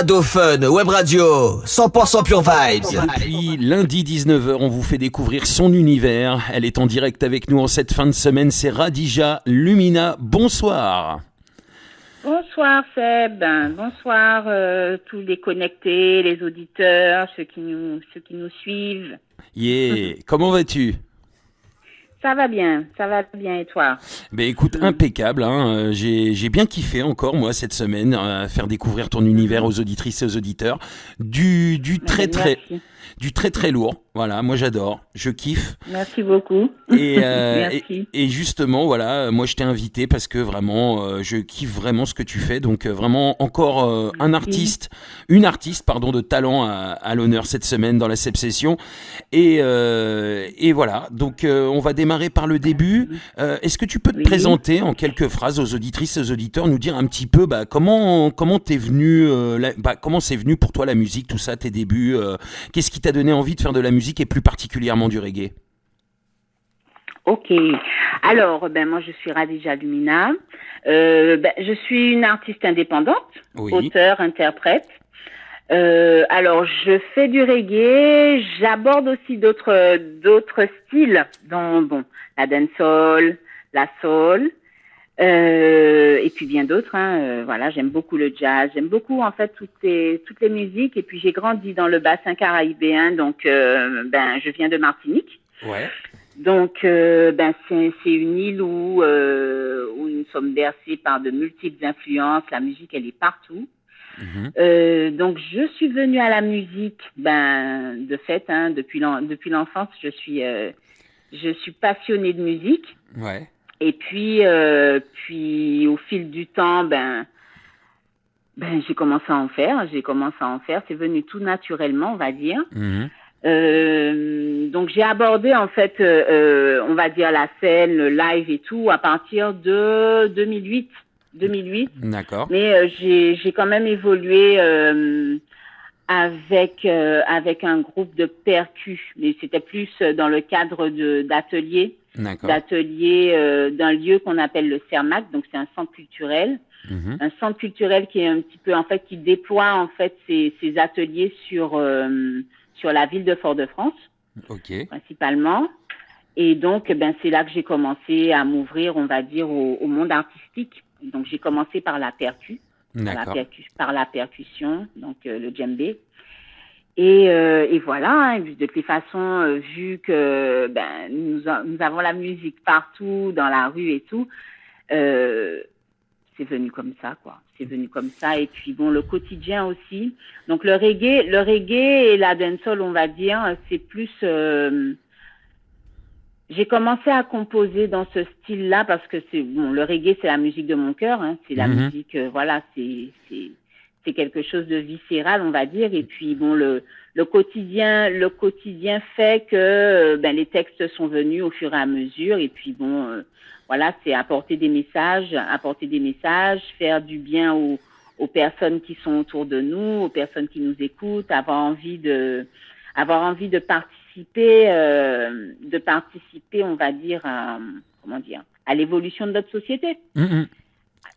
Dauphin Web Radio, 100% Pure Vibes. Depuis lundi 19h, on vous fait découvrir son univers. Elle est en direct avec nous en cette fin de semaine, c'est Radija Lumina. Bonsoir. Bonsoir Seb, bonsoir tous les connectés, les auditeurs, ceux qui nous suivent. Yeah, comment vas-tu ? Ça va bien et toi ? Ben écoute, impeccable, hein. J'ai bien kiffé encore moi cette semaine faire découvrir ton univers aux auditrices et aux auditeurs, du très lourd. Voilà, moi j'adore, je kiffe. Merci beaucoup. Merci. Et justement, voilà, moi je t'ai invité parce que vraiment, je kiffe vraiment ce que tu fais. Donc vraiment encore une artiste de talent à l'honneur cette semaine dans la Seb Session. Et voilà, donc on va démarrer par le début. Est-ce que tu peux te présenter en quelques phrases aux auditrices et aux auditeurs, nous dire un petit peu comment t'es venu, comment c'est venu pour toi la musique, tout ça, tes débuts, qu'est-ce qui t'a donné envie de faire de la musique et plus particulièrement du reggae? Ok, alors moi je suis Radija Lumina, je suis une artiste indépendante, auteure, interprète. Alors je fais du reggae, j'aborde aussi d'autres styles, dont la dancehall, la soul, et puis bien d'autres. Voilà, j'aime beaucoup le jazz, j'aime beaucoup en fait toutes les musiques. Et puis j'ai grandi dans le bassin caraïbéen, donc je viens de Martinique. Ouais. Donc c'est une île où nous sommes bercés par de multiples influences. La musique, elle est partout. Donc je suis venue à la musique de fait, depuis l'enfance. Je suis passionnée de musique. Ouais. Et puis au fil du temps, j'ai commencé à en faire. C'est venu tout naturellement, on va dire. Donc j'ai abordé en fait, on va dire la scène, le live et tout à partir de 2008. D'accord. Mais j'ai quand même évolué avec un groupe de percus, mais c'était plus dans le cadre d'ateliers. D'accord. D'un lieu qu'on appelle le CERMAC, donc c'est un centre culturel. Un centre culturel qui est un petit peu, en fait, qui déploie en fait ses ateliers sur la ville de Fort-de-France, principalement. Et donc, c'est là que j'ai commencé à m'ouvrir, on va dire, au monde artistique. Donc, j'ai commencé par la par la percussion, donc le djembé. Et voilà, de toutes les façons, vu que nous avons la musique partout, dans la rue et tout, c'est venu comme ça, quoi. C'est venu comme ça. Et puis le quotidien aussi. Donc le reggae et la dancehall, on va dire, c'est plus. J'ai commencé à composer dans ce style-là parce que le reggae, c'est la musique de mon cœur, c'est la musique, voilà, c'est quelque chose de viscéral, on va dire. Et puis le quotidien fait que les textes sont venus au fur et à mesure. Et puis voilà, c'est apporter des messages, faire du bien aux personnes qui sont autour de nous, aux personnes qui nous écoutent, avoir envie de participer, on va dire, à l'évolution de notre société.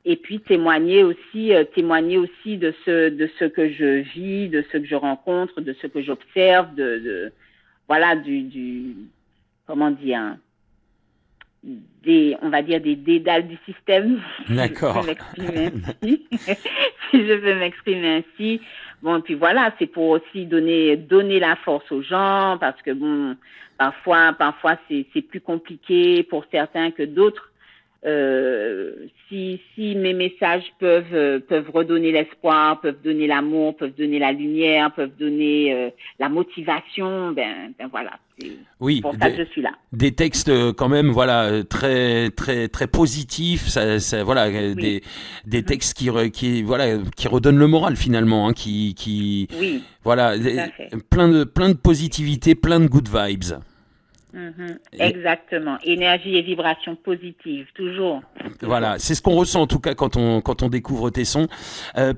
Et puis témoigner aussi de ce que je vis, de ce que je rencontre, de ce que j'observe, voilà, comment dire, on va dire des dédales du système. D'accord. Si je veux m'exprimer ainsi. Bon, puis voilà, c'est pour aussi donner la force aux gens, parce que parfois c'est plus compliqué pour certains que d'autres. Si mes messages peuvent redonner l'espoir, peuvent donner l'amour, peuvent donner la lumière, peuvent donner la motivation, voilà. Oui, pour ça que je suis là. Des textes quand même, voilà, très très très positifs, ça voilà, des textes qui redonnent le moral finalement, voilà, plein de positivité, plein de good vibes. Exactement, énergie et vibration positive, toujours. Voilà, c'est ce qu'on ressent en tout cas quand on découvre tes sons.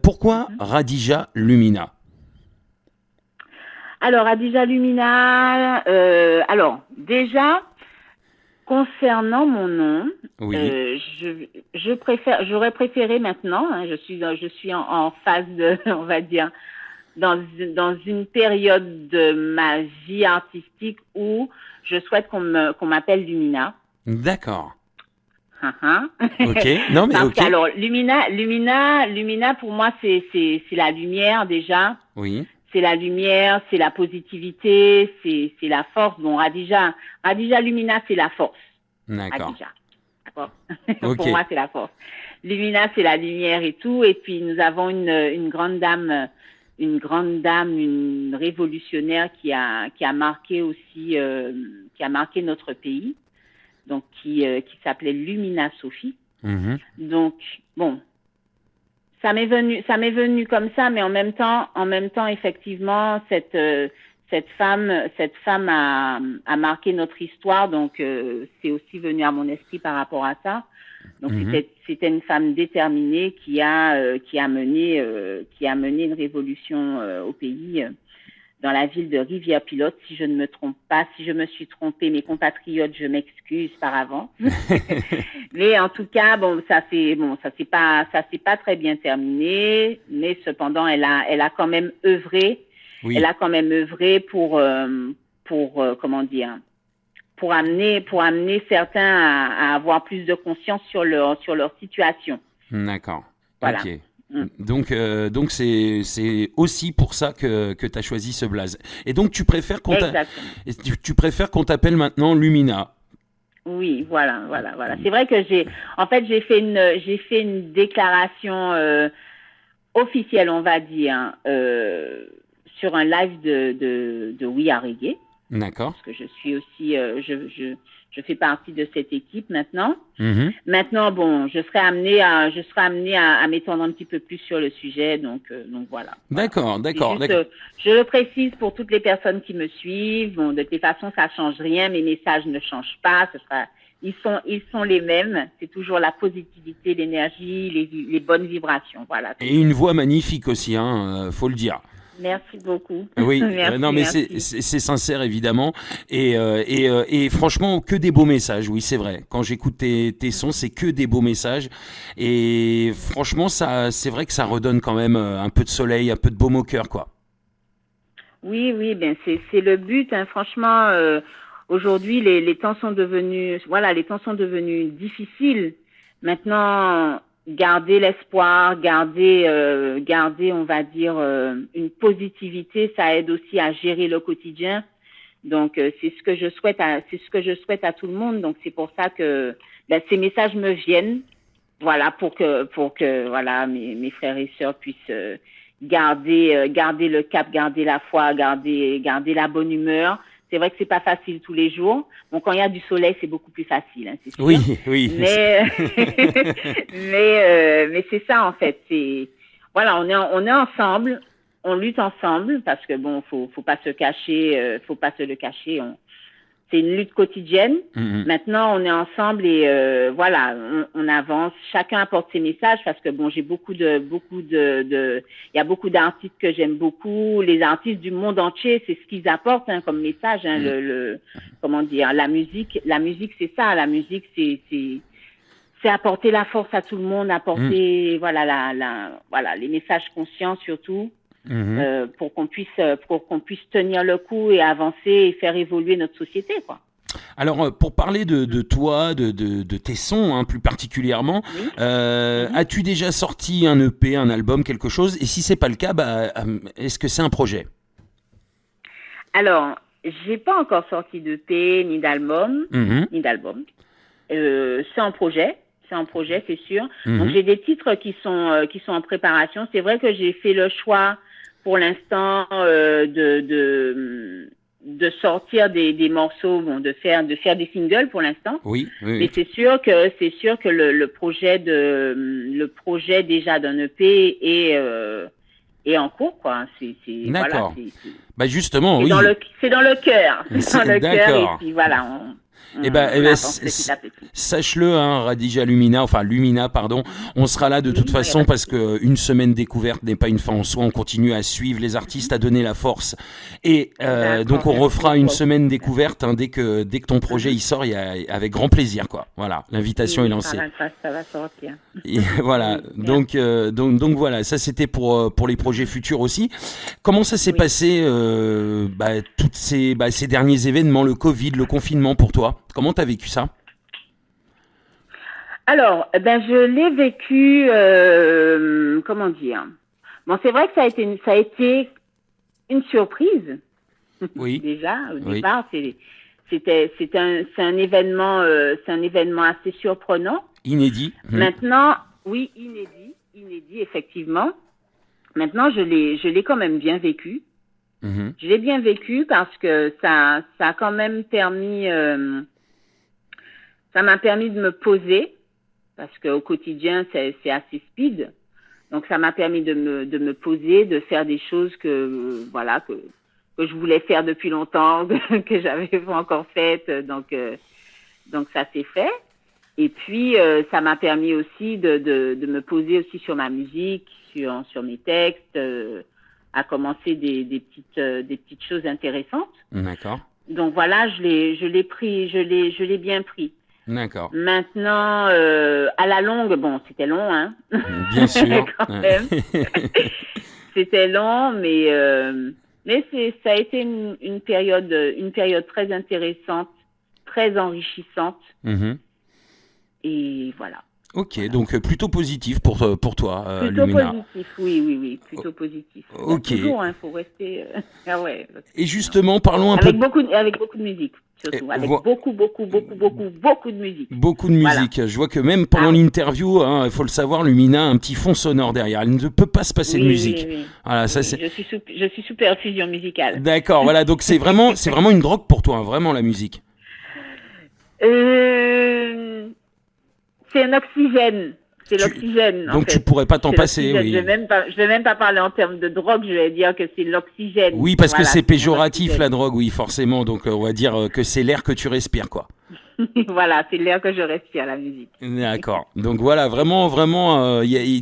Pourquoi Radija Lumina? Alors Radija Lumina, déjà Concernant mon nom, Oui. j'aurais préféré maintenant, hein, je suis en phase de, on va dire, dans une période de ma vie artistique où je souhaite qu'on m'appelle Lumina. D'accord. Uh-huh. Ok. Non, mais Parce ok. que, alors, Lumina, pour moi, c'est la lumière déjà. Oui. C'est la lumière, c'est la positivité, c'est la force. Bon, Radija Lumina, c'est la force. D'accord. Radija. D'accord. Ok. Pour moi, c'est la force. Lumina, c'est la lumière et tout. Et puis, nous avons une grande dame, une révolutionnaire qui a marqué aussi, qui a marqué notre pays. Donc, qui s'appelait Lumina Sophie. Mhm. Donc, bon. Ça m'est venu comme ça, mais en même temps, effectivement, cette femme a marqué notre histoire, donc c'est aussi venu à mon esprit par rapport à ça. Donc c'était une femme déterminée qui a mené une révolution au pays. Dans la ville de Rivière-Pilote, si je ne me trompe pas. Si je me suis trompée, mes compatriotes, je m'excuse par avance. Mais en tout cas, ça s'est pas très bien terminé, mais cependant, elle a quand même œuvré. Oui. Elle a quand même œuvré pour comment dire, pour amener certains à avoir plus de conscience sur leur situation. D'accord. Voilà. Ok. Donc c'est aussi pour ça que tu as choisi ce blaze. Et donc tu préfères qu'on t'appelle maintenant Lumina. Oui, voilà. C'est vrai que j'ai fait une déclaration officielle, on va dire, sur un live de We Are Reggae. D'accord. Parce que je suis aussi, je fais partie de cette équipe maintenant. Mm-hmm. Maintenant, bon, je serai amenée à m'étendre un petit peu plus sur le sujet, donc voilà. D'accord. Je le précise pour toutes les personnes qui me suivent. Bon, de toute façon, ça change rien, mes messages ne changent pas. Ils sont les mêmes. C'est toujours la positivité, l'énergie, les bonnes vibrations. Voilà. Et une voix magnifique aussi, hein, faut le dire. Merci beaucoup. Oui, merci, non mais merci. c'est sincère évidemment et franchement que des beaux messages. Oui, c'est vrai. Quand j'écoute tes sons, c'est que des beaux messages et franchement c'est vrai que ça redonne quand même un peu de soleil, un peu de baume au cœur, quoi. Oui, ben c'est le but, hein. Franchement, aujourd'hui les temps sont devenus difficiles. Maintenant, garder l'espoir, garder, on va dire, une positivité, ça aide aussi à gérer le quotidien. Donc c'est ce que je souhaite à tout le monde. Donc c'est pour ça que ces messages me viennent, voilà, pour que voilà mes frères et sœurs puissent garder le cap, garder la foi, garder la bonne humeur. C'est vrai que c'est pas facile tous les jours. Bon, quand il y a du soleil, c'est beaucoup plus facile, hein, c'est sûr. Oui. Mais mais c'est ça en fait. C'est voilà, on est ensemble, on lutte ensemble parce que bon, faut pas se cacher, c'est une lutte quotidienne. Mm-hmm. Maintenant, on est ensemble et voilà, on avance. Chacun apporte ses messages parce que bon, j'ai il y a beaucoup d'artistes que j'aime beaucoup. Les artistes du monde entier, c'est ce qu'ils apportent hein, comme message. Hein, comment dire, la musique, c'est ça. La musique, c'est apporter la force à tout le monde, apporter voilà les messages conscients surtout. Mm-hmm. Pour qu'on puisse tenir le coup et avancer et faire évoluer notre société, quoi. Alors, pour parler de toi, de tes sons, hein, plus particulièrement, Oui. As-tu déjà sorti un EP, un album, quelque chose? Et si c'est pas le cas, est-ce que c'est un projet? Alors, j'ai pas encore sorti d'EP ni d'album, c'est un projet. C'est sûr. Donc j'ai des titres qui sont en préparation. C'est vrai que j'ai fait le choix pour l'instant de sortir des morceaux, de faire des singles pour l'instant. Oui. Mais c'est sûr que le projet déjà d'un EP est en cours, quoi. D'accord. Voilà, Justement, oui. c'est dans le cœur. C'est dans le cœur. Et puis voilà. Sache-le, hein, Radija Lumina, pardon, on sera là de toute façon parce que une semaine découverte n'est pas une fin en soi. On continue à suivre les artistes, à donner la force, et donc on refera une semaine découverte dès que ton projet il sort, avec grand plaisir, quoi. Voilà, l'invitation est lancée. Ça va sortir. Et voilà, donc voilà, ça c'était pour les projets futurs aussi. Comment ça s'est passé toutes ces derniers événements, le Covid, le confinement pour toi? Comment t'as vécu ça? Alors, je l'ai vécu, comment dire? Bon, c'est vrai que ça a été une surprise. Oui. Déjà, au départ, c'est un événement assez surprenant. Inédit. Maintenant, oui, inédit, effectivement. Maintenant, je l'ai quand même bien vécu. Je l'ai bien vécu parce que ça a quand même permis, ça m'a permis de me poser, parce qu'au quotidien, c'est assez speed. Donc, ça m'a permis de me poser, de faire des choses que je voulais faire depuis longtemps, que j'avais pas encore faites. Donc ça s'est fait. Et puis, ça m'a permis aussi de me poser aussi sur ma musique, sur mes textes, à commencer des petites choses intéressantes. D'accord. Donc voilà, je l'ai bien pris. D'accord. Maintenant, à la longue, bon, c'était long, hein. Bien sûr. Quand même. C'était long, mais ça a été une période très intéressante, très enrichissante. Et voilà. Ok, voilà. Donc plutôt positif pour toi, plutôt Lumina. Positif, oui, plutôt positif. Ok. Toujours, faut rester. Ouais. Et justement, parlons un peu. Avec beaucoup de musique, surtout. Avec beaucoup de musique. Beaucoup de musique. Voilà. Je vois que même pendant l'interview, il faut le savoir, Lumina a un petit fond sonore derrière. Elle ne peut pas se passer de musique. Oui. Voilà, ça c'est. Je suis sous perfusion musicale. D'accord, voilà. Donc c'est vraiment une drogue pour toi, vraiment la musique. C'est un oxygène. C'est l'oxygène. Donc tu pourrais pas t'en passer, oui. Je vais même pas parler en termes de drogue, je vais dire que c'est l'oxygène. Oui, parce que c'est péjoratif la drogue, oui, forcément. Donc on va dire que c'est l'air que tu respires, quoi. Voilà, c'est l'air que je respire, la musique. D'accord. Donc voilà, vraiment,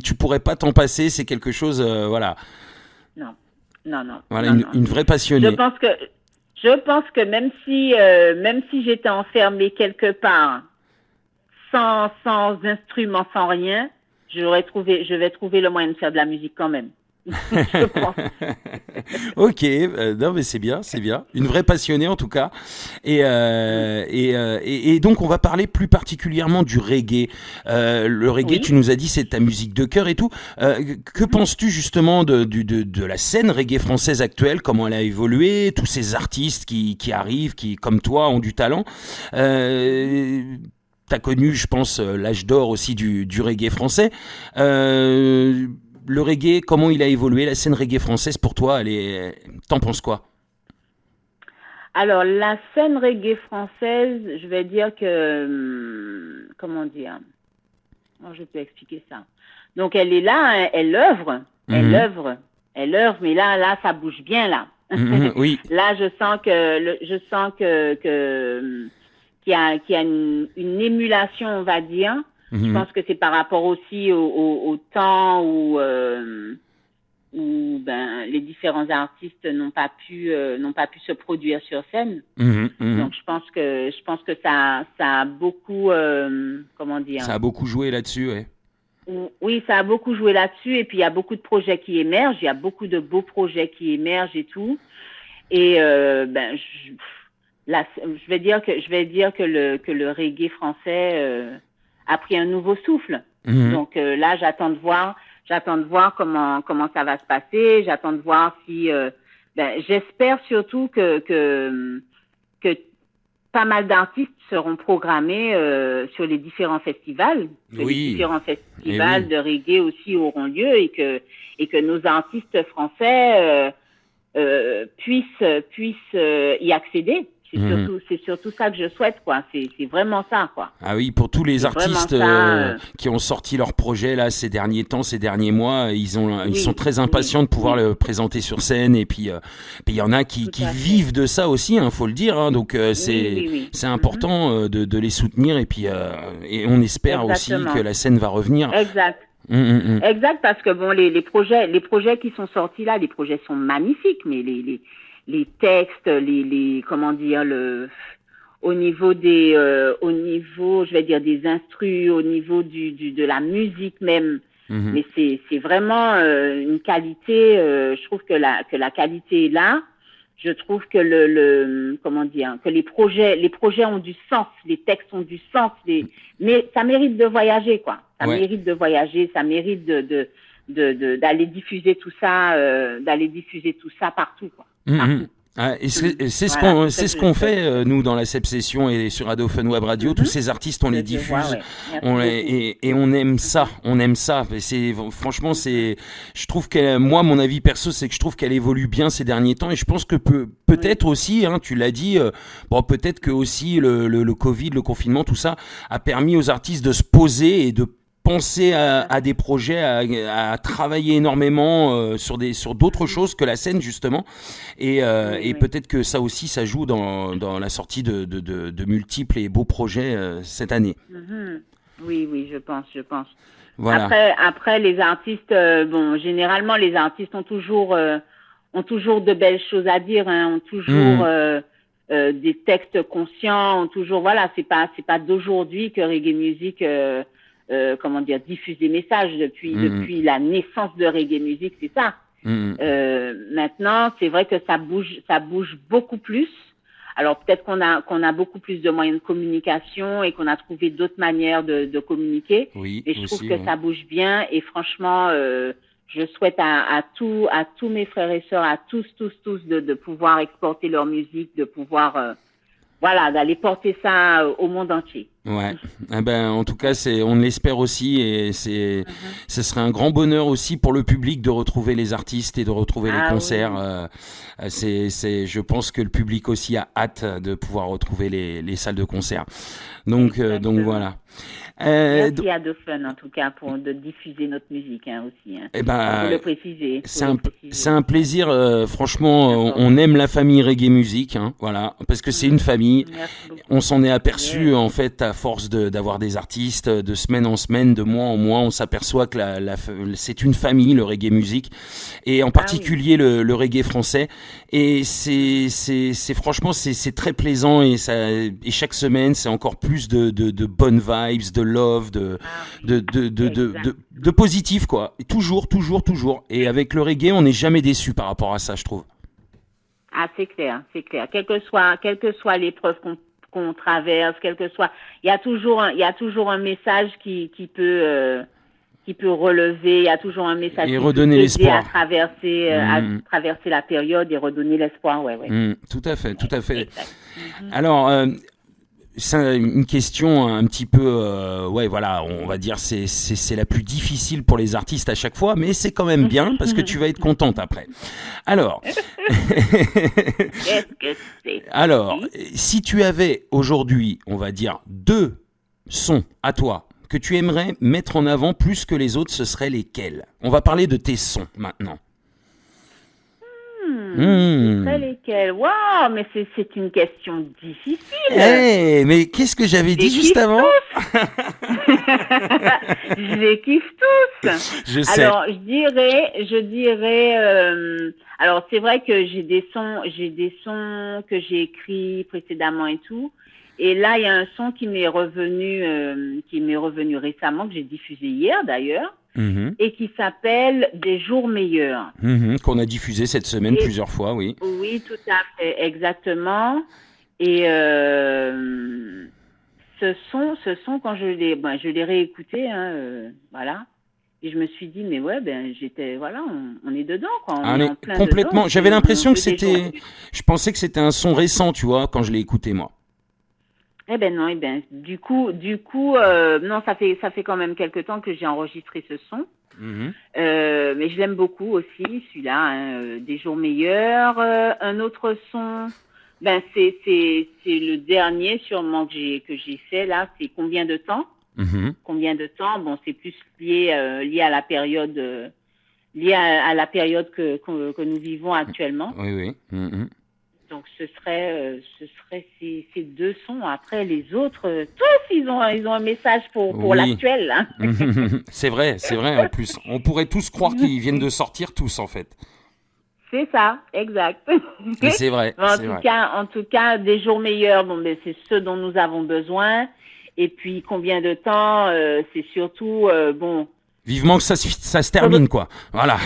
tu pourrais pas t'en passer, c'est quelque chose, voilà. Non. Voilà, une vraie passionnée. Je pense que même si j'étais enfermée quelque part, sans instrument, sans rien, je vais trouver le moyen de faire de la musique quand même. Je pense. Ok, non mais c'est bien, une vraie passionnée en tout cas. Et donc on va parler plus particulièrement du reggae. Le reggae, oui. Tu nous as dit c'est ta musique de cœur et tout. Que penses-tu justement de la scène reggae française actuelle, comment elle a évolué, tous ces artistes qui arrivent, qui comme toi ont du talent. T'as connu, je pense, l'âge d'or aussi du reggae français. Le reggae, comment il a évolué, la scène reggae française pour toi, t'en penses quoi? Alors, la scène reggae française, je vais dire que, comment dire, je peux expliquer ça. Donc, elle est là, elle œuvre, mais là, ça bouge bien, là. Oui. Là, je sens que qu'il y a une émulation, on va dire. Je pense que c'est par rapport aussi au temps où les différents artistes n'ont pas pu se produire sur scène. Donc je pense que ça a beaucoup comment dire. Ça a beaucoup joué là-dessus, ouais. Oui, ça a beaucoup joué là-dessus, et puis il y a beaucoup de projets qui émergent, il y a beaucoup de beaux projets qui émergent et tout. Et je vais dire que le reggae français a pris un nouveau souffle. Donc là, j'attends de voir comment ça va se passer. J'attends de voir si j'espère surtout que pas mal d'artistes seront programmés sur les différents festivals. Les différents festivals de reggae aussi auront lieu, et que nos artistes français puissent y accéder. C'est surtout ça que je souhaite, quoi. C'est vraiment ça, quoi. Ah oui, pour tous les artistes qui ont sorti leur projet là ces derniers temps, ces derniers mois, ils sont très impatients de pouvoir le présenter sur scène. Et puis il y en a qui vivent de ça aussi, faut le dire. Hein, donc c'est important de les soutenir. Et puis et on espère aussi que la scène va revenir. Exact. Exact, parce que bon, les projets qui sont sortis là, les projets sont magnifiques, mais les textes, comment dire, au niveau je vais dire des instrus, au niveau de la musique même, mais c'est vraiment une qualité. Je trouve que la qualité est là. Je trouve que comment dire, que les projets ont du sens, les textes ont du sens, mais ça mérite de voyager, quoi. Ça mérite de voyager, ça mérite d'aller diffuser tout ça, partout, quoi. Partout. Ah, et c'est ce qu'on fait nous dans la Seb Session et sur Radio Fun Web Radio. Tous ces artistes, on les diffuse, et on aime ça, Et franchement, je trouve mon avis perso, c'est que je trouve qu'elle évolue bien ces derniers temps, et je pense que peut-être aussi, tu l'as dit, peut-être que aussi le Covid, le confinement, tout ça a permis aux artistes de se poser et de penser à des projets, à travailler énormément sur d'autres choses que la scène, justement, et peut-être que ça aussi, ça joue dans la sortie de multiples et beaux projets cette année. Oui, je pense. Voilà. Après les artistes, généralement les artistes ont toujours de belles choses à dire, ont toujours des textes conscients, ont toujours, voilà, c'est pas d'aujourd'hui que Reggae Music comment dire, diffuse des messages depuis la naissance de Reggae Music, c'est ça. Maintenant, c'est vrai que ça bouge beaucoup plus. Alors peut-être qu'on a beaucoup plus de moyens de communication et qu'on a trouvé d'autres manières de communiquer. Oui, mais je trouve que ça bouge bien, et franchement, je souhaite à tous mes frères et sœurs, à tous de pouvoir exporter leur musique, de pouvoir d'aller porter ça au monde entier. Ouais. En tout cas, on l'espère aussi, et ce serait un grand bonheur aussi pour le public de retrouver les artistes et de retrouver les concerts. Oui. Je pense que le public aussi a hâte de pouvoir retrouver les salles de concert. Donc voilà. Merci à The Fun, en tout cas, de diffuser notre musique aussi. Faut le préciser. C'est un plaisir, franchement. On aime la famille Reggae Music, voilà, parce que c'est une famille. On s'en est aperçu, en fait, à force d'avoir des artistes, de semaine en semaine, de mois en mois, on s'aperçoit que c'est une famille, le Reggae Music, et en particulier le reggae français. Et franchement, c'est très plaisant, et chaque semaine, c'est encore plus de bonnes vibes, de love, de positif, quoi. Et toujours. Et avec le reggae, on n'est jamais déçu par rapport à ça, je trouve. Ah, c'est clair. Quelle que soit l'épreuve qu'on traverse, il y a toujours un message qui peut relever, il y a toujours un message et redonner l'espoir à traverser la période et redonner l'espoir, ouais. Tout à fait. Alors, c'est une question un petit peu, on va dire c'est la plus difficile pour les artistes à chaque fois, mais c'est quand même bien parce que tu vas être contente après. Alors, qu'est-ce que c'est? Alors, si tu avais aujourd'hui, on va dire 2 sons à toi que tu aimerais mettre en avant plus que les autres, ce seraient lesquels? On va parler de tes sons maintenant. Ce serait lesquels? Waouh, mais c'est une question difficile. Mais qu'est-ce que j'avais dit juste avant? Je les kiffe tous. Je sais. Alors, je dirais. Alors, c'est vrai que j'ai des sons que j'ai écrits précédemment et tout. Et là, il y a un son qui m'est revenu récemment, que j'ai diffusé hier d'ailleurs. Et qui s'appelle Des jours meilleurs. Qu'on a diffusé cette semaine plusieurs fois, oui. Oui, tout à fait, exactement. Et ce son, quand je l'ai réécouté, voilà. Et je me suis dit, mais ouais, on est dedans, quoi. On est en plein complètement. Dedans, j'avais l'impression que je pensais que c'était un son récent, tu vois, quand je l'ai écouté, moi. Non, du coup, non, ça fait quand même quelque temps que j'ai enregistré ce son. Mais je l'aime beaucoup aussi, celui-là, Des jours meilleurs. Un autre son Ben c'est le dernier sûrement que j'ai fait là. C'est combien de temps? Combien de temps? Bon, c'est plus lié à la période à la période que nous vivons actuellement. Oui. Donc ce serait ces deux sons. Après les autres, tous ils ont un message pour l'actuel. Hein. C'est vrai en plus. On pourrait tous croire qu'ils viennent de sortir tous en fait. C'est ça, exact. Et c'est vrai. En tout cas, des jours meilleurs, bon, ben, c'est ceux dont nous avons besoin. Et puis, combien de temps, c'est surtout, bon. Vivement que ça se termine, quoi. Voilà.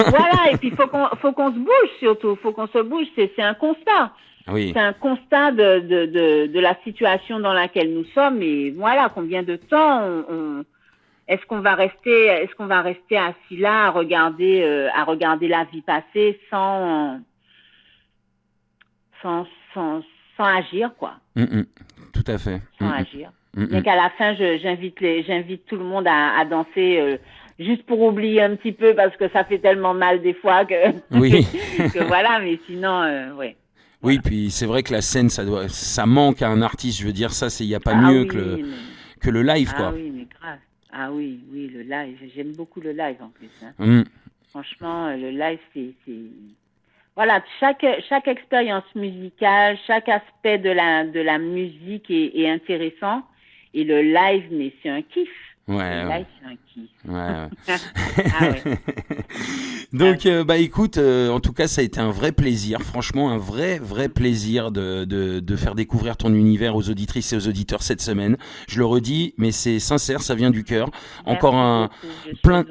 Voilà, et puis faut qu'on se bouge surtout. Faut qu'on se bouge. C'est un constat. Oui. C'est un constat de la situation dans laquelle nous sommes. Et voilà, combien de temps est-ce qu'on va rester assis là à regarder la vie passer sans agir, quoi. Tout à fait. Sans agir. Mais qu'à la fin, j'invite tout le monde à danser juste pour oublier un petit peu parce que ça fait tellement mal des fois que que voilà. Mais sinon, ouais. Oui, puis c'est vrai que la scène, ça manque à un artiste. Je veux dire, ça, il y a pas mieux que le live, quoi. Ah oui, mais grave. Ah oui, le live. J'aime beaucoup le live en plus. Hein. Franchement, le live, c'est voilà, chaque expérience musicale, chaque aspect de la musique est intéressant. Et le live, mais c'est un kiff. Le live, c'est un kiff. Ah ouais. Donc, écoute, en tout cas, ça a été un vrai plaisir. Franchement, un vrai plaisir de faire découvrir ton univers aux auditrices et aux auditeurs cette semaine. Je le redis, mais c'est sincère, ça vient du cœur. Encore plein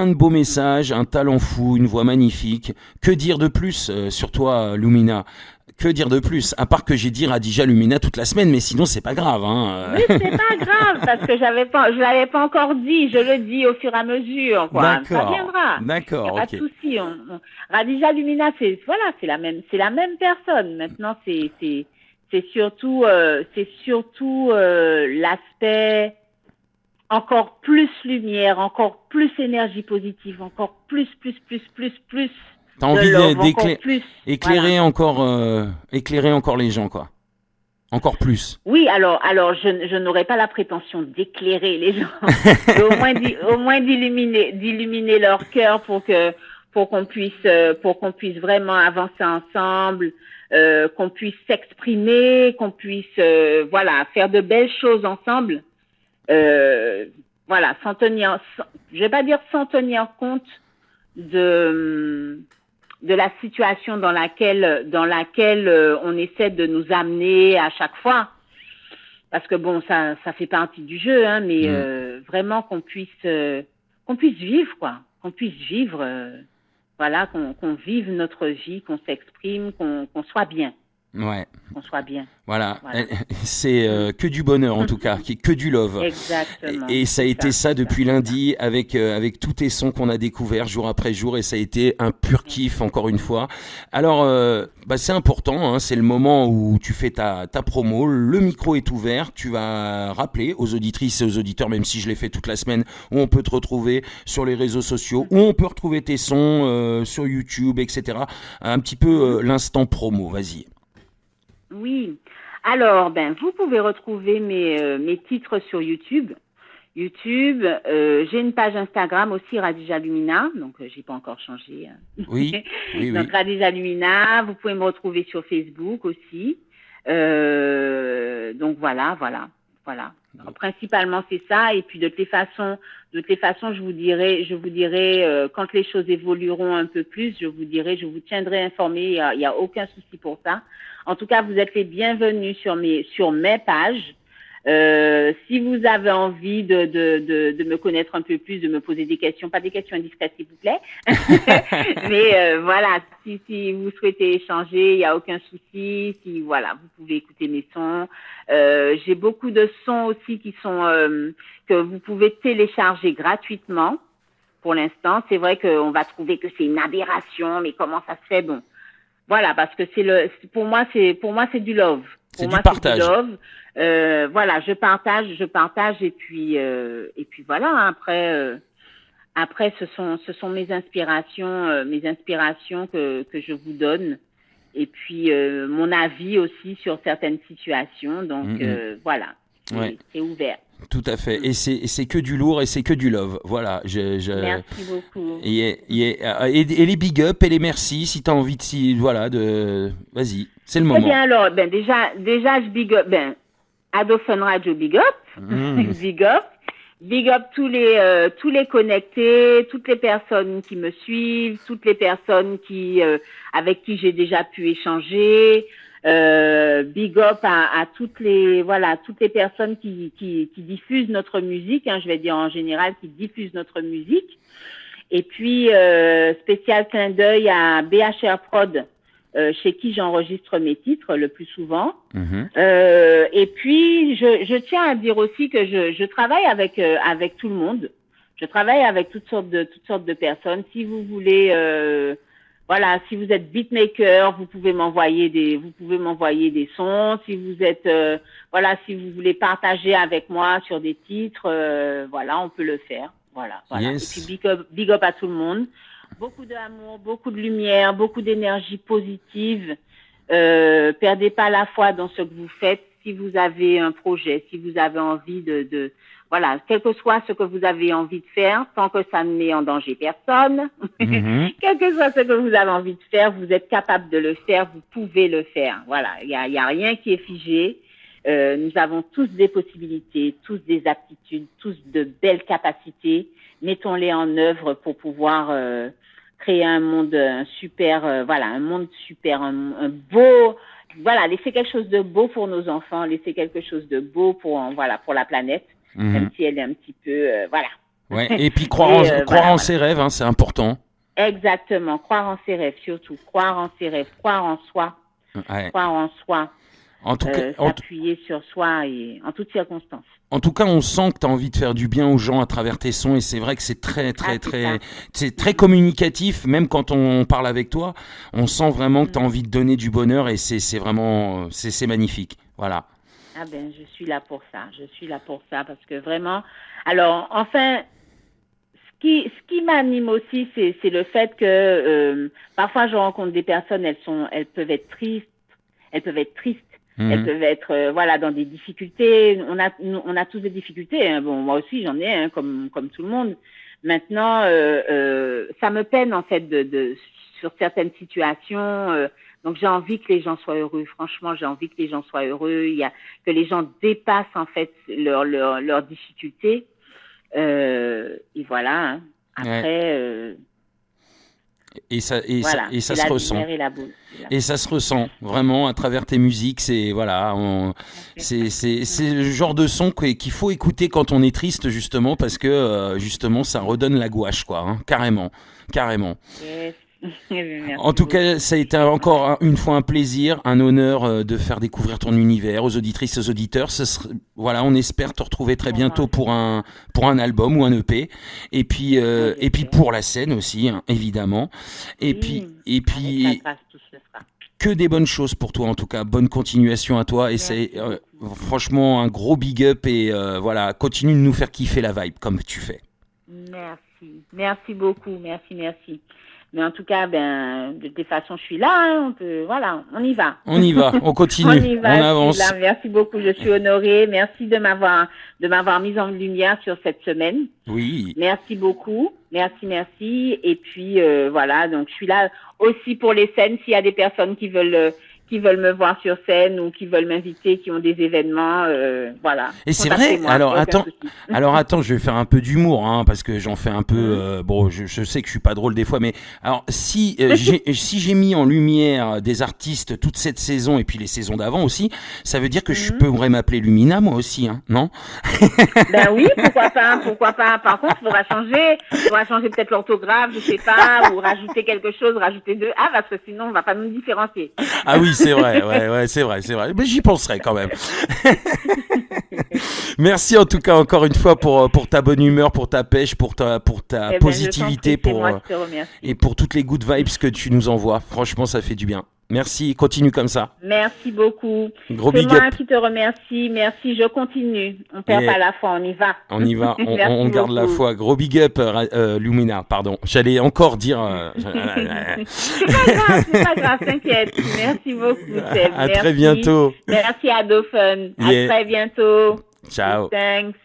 de beaux messages, un talent fou, une voix magnifique. Que dire de plus sur toi, Lumina? Que dire de plus? À part que j'ai dit Radija Lumina toute la semaine, mais sinon c'est pas grave. Hein. Oui, c'est pas grave parce que je l'avais pas encore dit. Je le dis au fur et à mesure. Quoi. D'accord. Ça viendra. D'accord. Pas de souci. Radija Lumina, c'est la même personne. Maintenant, c'est surtout l'aspect encore plus lumière, encore plus énergie positive, encore plus. T'as envie d'éclairer encore les gens, quoi. Encore plus. Oui, alors je n'aurais pas la prétention d'éclairer les gens, mais au moins d'illuminer leur cœur pour qu'on puisse vraiment avancer ensemble, qu'on puisse s'exprimer, qu'on puisse faire de belles choses ensemble. Voilà, je vais pas dire sans tenir compte de la situation dans laquelle on essaie de nous amener à chaque fois, parce que bon, ça fait partie du jeu, hein, mais vraiment qu'on puisse vivre, quoi, qu'on puisse vivre, qu'on vive notre vie, qu'on s'exprime, qu'on soit bien. Ouais. Qu'on soit bien. Voilà. C'est que du bonheur en tout cas, que du love. Exactement. Et ça a été ça depuis lundi avec tous tes sons qu'on a découverts jour après jour et ça a été un pur kiff encore une fois. Alors c'est important, hein, c'est le moment où tu fais ta promo, le micro est ouvert, tu vas rappeler aux auditrices et aux auditeurs, même si je l'ai fait toute la semaine, où on peut te retrouver sur les réseaux sociaux, où on peut retrouver tes sons sur YouTube, etc. Un petit peu l'instant promo, vas-y. Oui. Alors, vous pouvez retrouver mes titres sur YouTube. J'ai une page Instagram aussi, Radija Lumina, donc j'ai pas encore changé. Oui. Donc Radija Lumina, vous pouvez me retrouver sur Facebook aussi. Donc voilà. Alors, principalement c'est ça, et puis de toutes les façons, je vous dirai quand les choses évolueront un peu plus, je vous tiendrai informé. Il y a aucun souci pour ça. En tout cas, vous êtes les bienvenus sur mes pages. Si vous avez envie de me connaître un peu plus, de me poser des questions, pas des questions indiscrètes s'il vous plaît, mais voilà, si vous souhaitez échanger, il y a aucun souci. Si vous pouvez écouter mes sons. J'ai beaucoup de sons aussi qui sont que vous pouvez télécharger gratuitement. Pour l'instant, c'est vrai qu'on va trouver que c'est une aberration, mais comment ça se fait? Bon, voilà, parce que pour moi c'est du love. C'est du partage. Je partage et puis voilà. Après ce sont mes inspirations que je vous donne et puis mon avis aussi sur certaines situations. Donc voilà, c'est ouvert. Tout à fait. Et c'est que du lourd et c'est que du love. Voilà. Merci beaucoup. Et les big up et les merci si tu as envie de. Vas-y, c'est le moment. Eh bien alors, déjà je big up. Ado Fun Radio big up. Big up. Big up tous les connectés, toutes les personnes qui me suivent, toutes les personnes avec qui j'ai déjà pu échanger. Big up à toutes les personnes qui diffusent notre musique, je vais dire en général, qui diffusent notre musique. Et puis spécial clin d'œil à BHR Prod, chez qui j'enregistre mes titres le plus souvent. Et puis je tiens à dire aussi que je travaille avec tout le monde. Je travaille avec toutes sortes de personnes. Si vous voulez si vous êtes beatmaker, vous pouvez m'envoyer des sons. Si vous êtes si vous voulez partager avec moi sur des titres, on peut le faire. Voilà. Yes. Et puis big up à tout le monde. Beaucoup d'amour, beaucoup de lumière, beaucoup d'énergie positive. Perdez pas la foi dans ce que vous faites. Si vous avez un projet, si vous avez envie quel que soit ce que vous avez envie de faire, tant que ça ne met en danger personne, quel que soit ce que vous avez envie de faire, vous êtes capable de le faire, vous pouvez le faire. Voilà, il y a rien qui est figé. Nous avons tous des possibilités, tous des aptitudes, tous de belles capacités. Mettons-les en œuvre pour pouvoir créer un monde super, un monde super, un beau. Voilà, laisser quelque chose de beau pour nos enfants, laisser quelque chose de beau pour la planète. Même si elle est un petit peu, Ouais. Et puis croire en ses rêves, c'est important. Exactement, croire en ses rêves surtout, croire en ses rêves, croire en soi, croire en soi, en tout cas, s'appuyer sur soi et en toutes circonstances. En tout cas, on sent que tu as envie de faire du bien aux gens à travers tes sons et c'est vrai que c'est c'est très communicatif, même quand on parle avec toi, on sent vraiment que tu as envie de donner du bonheur et c'est vraiment c'est magnifique. Voilà. Ah je suis là pour ça parce que vraiment, alors enfin, ce qui m'anime aussi, c'est le fait que parfois je rencontre des personnes, elles peuvent être tristes, elles peuvent être dans des difficultés. On a tous des difficultés. Bon, moi aussi j'en ai, comme tout le monde. Maintenant, ça me peine en fait sur certaines situations. Donc j'ai envie que les gens soient heureux. Franchement, j'ai envie que les gens soient heureux. Que les gens dépassent en fait leurs difficultés. Et voilà. Après. Et ça se ressent. Et ça se ressent vraiment à travers tes musiques. C'est c'est le genre de son qu'il faut écouter quand on est triste justement parce que justement ça redonne la gouache carrément. Yes. En tout cas, ça a été encore une fois un plaisir, un honneur de faire découvrir ton univers aux auditrices et aux auditeurs. On espère te retrouver très bientôt pour un album ou un EP. Et puis pour la scène aussi, évidemment. Et puis que des bonnes choses pour toi en tout cas. Bonne continuation à toi et c'est franchement un gros big up et continue de nous faire kiffer la vibe comme tu fais. Merci beaucoup, merci. Mais en tout cas, de toute façon, je suis là, on y va. On continue, on avance. Là. Merci beaucoup, je suis honorée. Merci de m'avoir mise en lumière sur cette semaine. Oui. Merci beaucoup, merci. Et puis, donc je suis là aussi pour les scènes, s'il y a des personnes qui veulent me voir sur scène ou qui veulent m'inviter, qui ont des événements, Et c'est vrai. Alors attends, je vais faire un peu d'humour, parce que j'en fais un peu. Je sais que je suis pas drôle des fois, mais alors si j'ai mis en lumière des artistes toute cette saison et puis les saisons d'avant aussi, ça veut dire que je pourrais m'appeler Lumina moi aussi, non? Oui, pourquoi pas. Par contre, il faudra changer peut-être l'orthographe, je sais pas, ou rajouter quelque chose, rajouter deux A, parce que sinon on va pas nous différencier. Ah oui, c'est vrai, c'est vrai. Mais j'y penserai quand même. Merci en tout cas encore une fois pour ta bonne humeur, pour ta pêche, pour ta positivité, et pour toutes les good vibes que tu nous envoies. Franchement, ça fait du bien. Merci, continue comme ça. Merci beaucoup. Gros C'est big moi up. qui te remercie. Merci, je continue. On perd pas la foi, on y va. On y va, on garde la foi. Gros big up, Lumina, pardon. J'allais encore dire... C'est pas grave, t'inquiète. Merci beaucoup, Seb. À très bientôt. Merci à Dauphin. Yeah. À très bientôt. Ciao. Thanks.